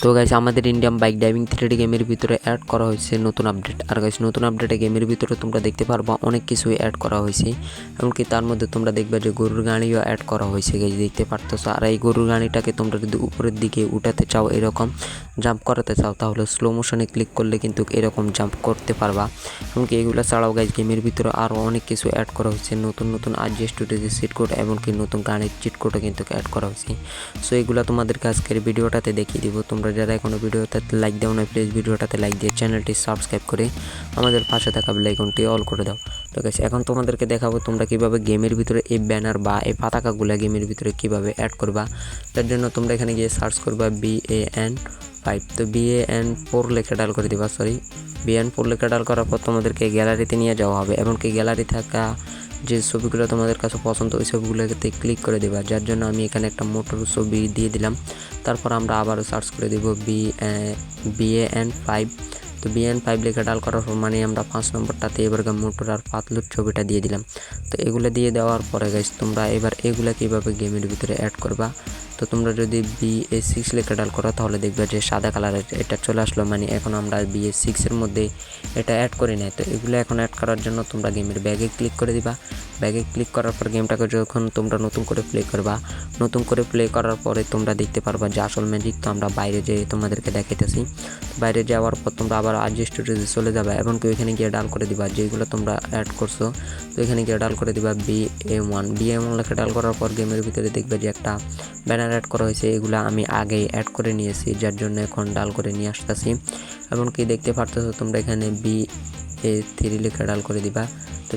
তো গাইস আমাদের Indian bike driving 3D গেমের ভিতরে অ্যাড করা হয়েছে নতুন আপডেট। আর গাইস নতুন আপডেটে গেমের ভিতরে তোমরা দেখতে পারবা অনেক কিছুই অ্যাড করা হয়েছে, এমনকি তার মধ্যে তোমরা দেখবে যে গরুর গাড়িও অ্যাড করা হয়েছে গাইস, দেখতে পারতেছো। আর এই গরুর গাড়িটাকে তোমরা যদি উপরের দিকে উঠাতে চাও, এরকম জাম্প করাতে চাও, তাহলে স্লো মোশনে ক্লিক করলে কিন্তু এরকম জাম্প করতে পারবা। এমনকি এগুলো ছাড়াও গাইস গেমের ভিতরে আরও অনেক কিছু অ্যাড করা হয়েছে, নতুন আরজিএস স্টুডিওর চিট কোড, এমনকি নতুন গাড়ির চিট কোডও কিন্তু অ্যাড করা হয়েছে। সো এগুলো তোমাদেরকে আজকের ভিডিওটাতে দেখিয়ে দিব। তোমরা যারা এখনো ভিডিওটাতে লাইক দাও না, প্লিজ ভিডিওটাতে লাইক দিয়ে চ্যানেলটি সাবস্ক্রাইব করে আমাদের পাশে থাকা বেল আইকনটি অল করে দাও। ঠিক আছে, এখন তোমাদেরকে দেখাবো তোমরা কিভাবে গেমের ভিতরে এই ব্যানার বা এই পতাকাগুলো গেমের ভিতরে কিভাবে অ্যাড করবা। তার জন্য তোমরা এখানে গিয়ে সার্চ করবা BAN5। তো BAN4 লেখা ডাল করে দিবা, BAN4 লেখা ডাল করার পর তোমাদেরকে গ্যালারিতে নিয়ে যাওয়া হবে, এমনকি গ্যালারি থাকা যে ছবিগুলো তোমাদের কাছে পছন্দ ওই ছবিগুলোতে ক্লিক করে দেবা। যার জন্য আমি এখানে একটা মোটর ছবি দিয়ে দিলাম। তারপর আমরা আবারও সার্চ করে দেব BAN5। তো BAN5 লেখা ডাল করার পর মানে আমরা 5 নম্বরটাতে এবার মোটর আর পাতলুর ছবিটা দিয়ে দিলাম। তো এগুলো দিয়ে দেওয়ার পরে গাইস তোমরা এবার এগুলা কীভাবে গেমের ভিতরে অ্যাড করবা। তো তোমরা যদি BA6 লেখা ডাল করো তাহলে দেখবে যে সাদা কালারের এটা চলে আসলো, মানে এখন আমরা BA6 মধ্যে এটা অ্যাড করি নাই। তো এগুলো এখন অ্যাড করার জন্য তোমরা গেমের ব্যাগে ক্লিক করে দিবা। ব্যাগে ক্লিক করার পর গেমটাকে যখন তোমরা নতুন করে প্লে করবা, নতুন করে প্লে করার পরে তোমরা দেখতে পারবা যে আসল ম্যাজিক। তো আমরা বাইরে যেয়ে তোমাদেরকে দেখাইতেছি। বাইরে যাওয়ার পর তোমরা আবার আরজিএস স্টুডিওতে চলে যাবে, এমনকি ওইখানে গিয়ে ডাল করে দিবা যেগুলো তোমরা অ্যাড করছো। তো এখানে গিয়ে ডাল করে দিবা BA1 লেখা ডাল করার পর গেমের ভিতরে দেখবে যে একটা ব্যানার অ্যাড করা হয়েছে। এগুলা আমি আগেই অ্যাড করে নিয়েছি, যার জন্য এখন ডাল করে নিয়ে আসতেছি। এমনকি দেখতে পারতেছো তোমরা এখানে BA3 লেখা ডাল করে দিবা। তো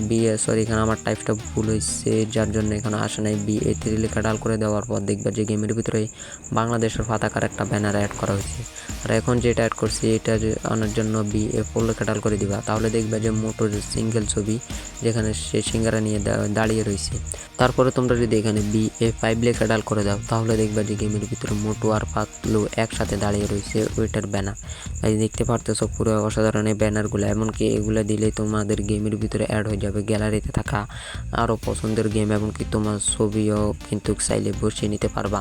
এখানে আমার টাইপটা ভুল হয়েছে, যার জন্য এখানে আসে নাই। BA3 লেখা ডাল করে দেওয়ার পর দেখবা যে গেমের ভিতরে বাংলাদেশের পতাকার একটা ব্যানার অ্যাড করা হয়েছে। আর এখন যেটা অ্যাড করছি এটা আনার জন্য BA4 লেখা ডাল করে দিবা। তাহলে দেখবা যে মোটরের সিঙ্গেল ছবি যেখানে সে সিঙ্গারা নিয়ে দাঁড়িয়ে রয়েছে। তারপরে তোমরা যদি এখানে BA5 লেখা ডাল করে দাও তাহলে দেখবা যে গেমের ভিতরে মোটু আর পাতলু একসাথে দাঁড়িয়ে রয়েছে ওইটার ব্যানার। তাই দেখতে পারতেছো পুরো অসাধারণ এই ব্যানারগুলো, এমনকি এগুলো দিলেই তোমাদের গেমের ভিতরে অ্যাড হয়ে যাবে গ্যালারিতে থাকা আরও পছন্দের গেম, এমনকি তোমার ছবিও কিন্তু চাইলে বসিয়ে নিতে পারবা।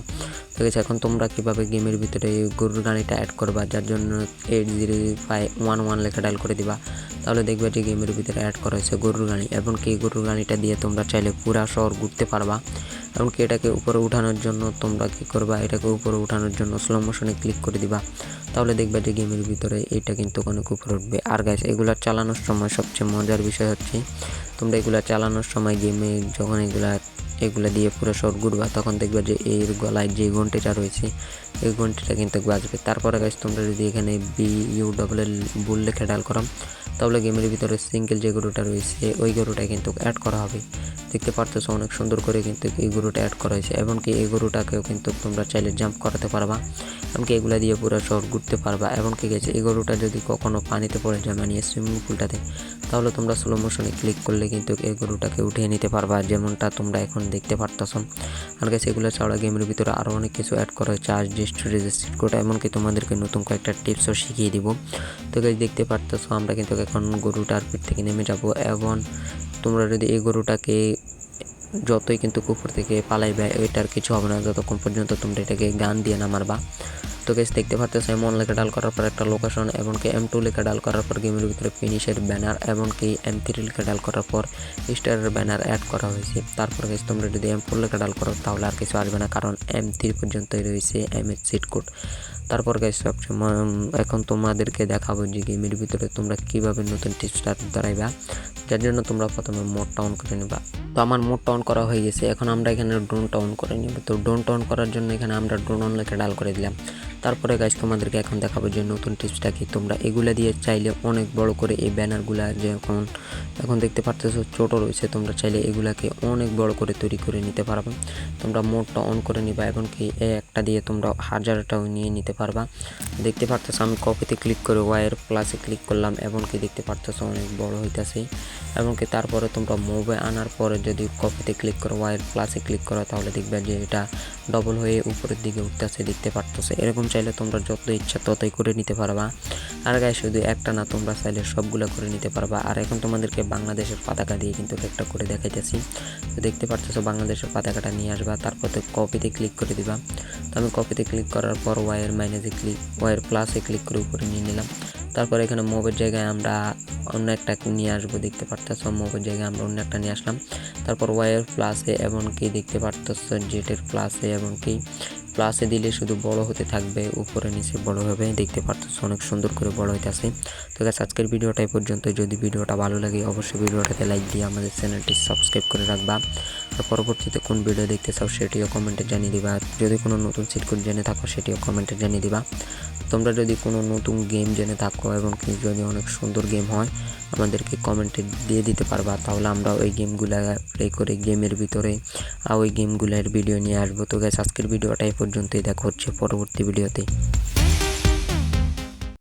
ঠিক আছে, এখন তোমরা কীভাবে গেমের ভিতরে গরুর গাড়িটা অ্যাড করবা, যার জন্য 80511 লেখা ডাল করে দিবা। তাহলে দেখবে যে গেমের ভিতরে অ্যাড করা হয়েছে গরুর গাড়ি, এমনকি এই গরুর গাড়িটা দিয়ে তোমরা চাইলে পুরা শহর ঘুরতে পারবা। এমনকি এটাকে উপরে উঠানোর জন্য তোমরা কী করবা, এটাকে উপরে উঠানোর জন্য স্লো মোশনে ক্লিক করে দিবা। তাহলে দেখবে যে গেমের ভিতরে এটা কিন্তু অনেক উপরে উঠবে। আর গাইস এগুলো চালানোর সময় সবচেয়ে মজার বিষয় হচ্ছে তোমরা এগুলো চালানোর সময় গেমে যখন এগুলা দিয়ে পুরো শহর ঘুরবা তখন দেখবা যে এর গলায় যে ঘন্টিটা রয়েছে এই ঘন্টিটা কিন্তু বাজবে। তারপরে গাইস তোমরা যদি এখানে BUL বুল লেখা ডাল করো তাহলে গেমের ভিতরে সিঙ্গেল যে গরুটা রয়েছে ওই গরুটা কিন্তু অ্যাড করা হবে। দেখতে পারতেছো অনেক সুন্দর করে কিন্তু এই গরুটা অ্যাড করা হয়েছে, এমনকি এই গরুটাকেও কিন্তু তোমরা চাইলে জাম্প করাতে পারবা, এমনকি এগুলা দিয়ে পুরো শহর ঘুরতে পারবা। এমনকি গেছে এই গরুটা যদি কখনো পানিতে পড়ে যায় মানে সুইমিং পুলটাতে, তাহলে তোমরা স্লো মোশনে ক্লিক করলে কিন্তু এই গরুটাকে উঠিয়ে নিতে পারবা, যেমনটা তোমরা এখন দেখতে পারতেছো। আর গেছে এগুলো ছাড়া গেমের ভিতরে আরও অনেক কিছু অ্যাড করা হয়েছে আরজিএস স্টুডিওর চিট কোড, এমনকি তোমাদেরকে নতুন কয়েকটা টিপসও শিখিয়ে দিব। তো গাইস দেখতে পারতেছো আমরা কিন্তু এখন গরুটার পিঠ থেকে নেমে যাব। এবং তোমরা যদি এই গরুটাকে যতই কিন্তু কুকুর থেকে পালাইবে ওইটার কিছু হবে না যতক্ষণ পর্যন্ত তোমরা এটাকে গান দিয়ে না মারবা। তো গাইস দেখতে পারতেছো M1 লেখা ডাল করার পর একটা লোকেশন, এমনকি M2 লেখা ডাল করার পর গেমের ভিতরে ফিনিশের ব্যানার, এমনকি M3 লেখা ডাল করার পর স্টারের ব্যানার অ্যাড করা হয়েছে। তারপর গাইস তোমরা যদি M4 লেখা ডাল করো তাহলে আর কিছু আসবে না, কারণ M3 পর্যন্তই রয়েছে MS চিট কোড। তারপর গাইস সবসময় এখন তোমাদেরকে দেখাবো যে গেমের ভিতরে তোমরা কীভাবে নতুন টিপসটা দাঁড়াইবা, যার জন্য তোমরা প্রথমে মোডটা অন করে নিবা। তো আমার মোডটা অন করা হয়ে গেছে, এখন আমরা এখানে ড্রোনটা অন করে নিব। তো ড্রোনটা অন করার জন্য এখানে আমরা ড্রোন অন লেখা ডাল করে দিলাম। তারপরে গাইস তোমাদেরকে এখন দেখাবো যে নতুন টিপসটা কি। তোমরা এগুলা দিয়ে চাইলে অনেক বড় করে এই ব্যানারগুলা যে এখন দেখতে পারতেছো ছোটো রয়েছে, তোমরা চাইলে এগুলাকে অনেক বড় করে তৈরি করে নিতে পারবে। তোমরা মোডটা অন করে নিবা, এমনকি একটা দিয়ে তোমরা হাজারটাও নিয়ে নিতে পারবা। দেখতে পারতেছো আমি কপিতে ক্লিক করে ওয়ার প্লাসে ক্লিক করলাম, এমনকি দেখতে পারতেছো অনেক বড় হইতেছে। এমনকি তারপরে তোমরা মোবে আনার পরে যদি কপিতে ক্লিক করো ওয়ার প্লাসে ক্লিক করো তাহলে দেখবে যে এটা ডবল হয়ে উপরের দিকে উঠতেছে, দেখতে পারতেছো। এরকম চাইলে তোমরা যত ইচ্ছা ততই করে নিতে পারবা। আর গাইস শুধু একটা না, তোমরা চাইলে সবগুলো করে নিতে পারবা। আর এখন তোমাদেরকে বাংলাদেশের পতাকা দিয়ে কিন্তু একটা করে দেখাইতেছি। তো দেখতে পারতেছো বাংলাদেশের পতাকাটা নিয়ে আসবা, তারপর তো কপিতে ক্লিক করে দিবা। তো আমি কপিতে ক্লিক করার পর ওয়াইয়ের প্লাসে ক্লিক করে উপরে নিয়ে নিলাম। তারপর এখানে মুভের জায়গায় আমরা অন্য একটা নিয়ে আসবো, দেখতে পারতেছো মুভের জায়গায় আমরা অন্য একটা নিয়ে আসলাম। তারপর ওয়াইয়ের প্লাসে এবং কি দেখতে পারতেছো জেটের প্লাসে এবং কি প্লাসে দিলে শুধু বড় হতে থাকবে, উপরে নিচে বড় হবে, দেখতে পারতেছো অনেক সুন্দর করে বড় হইতেছে। তো গাইস আজকের ভিডিওটা এই পর্যন্ত। যদি ভিডিওটা ভালো লাগে অবশ্যই ভিডিওটাতে লাইক দিয়ে আমাদের চ্যানেলটি সাবস্ক্রাইব করে রাখবা। আর পরবর্তীতে কোন ভিডিও দেখতে চাও সেটিও কমেন্টে জানিয়ে দিবা। যদি কোনো নতুন সিট কোড জেনে থাকো সেটিও কমেন্টে জানিয়ে দিবা। তোমরা যদি কোনো নতুন গেম জেনে থাকো এবং কি যদি অনেক সুন্দর গেম হয় আমাদেরকে কমেন্টে দিয়ে দিতে পারবা, তাহলে আমরা ওই গেমগুলা প্লে করে গেমের ভিতরে ওই গেমগুলোর ভিডিও নিয়ে আসবো। তো গাইস আজকের ভিডিওটা এই পর্যন্তই, দেখা হচ্ছে পরবর্তী ভিডিওতে।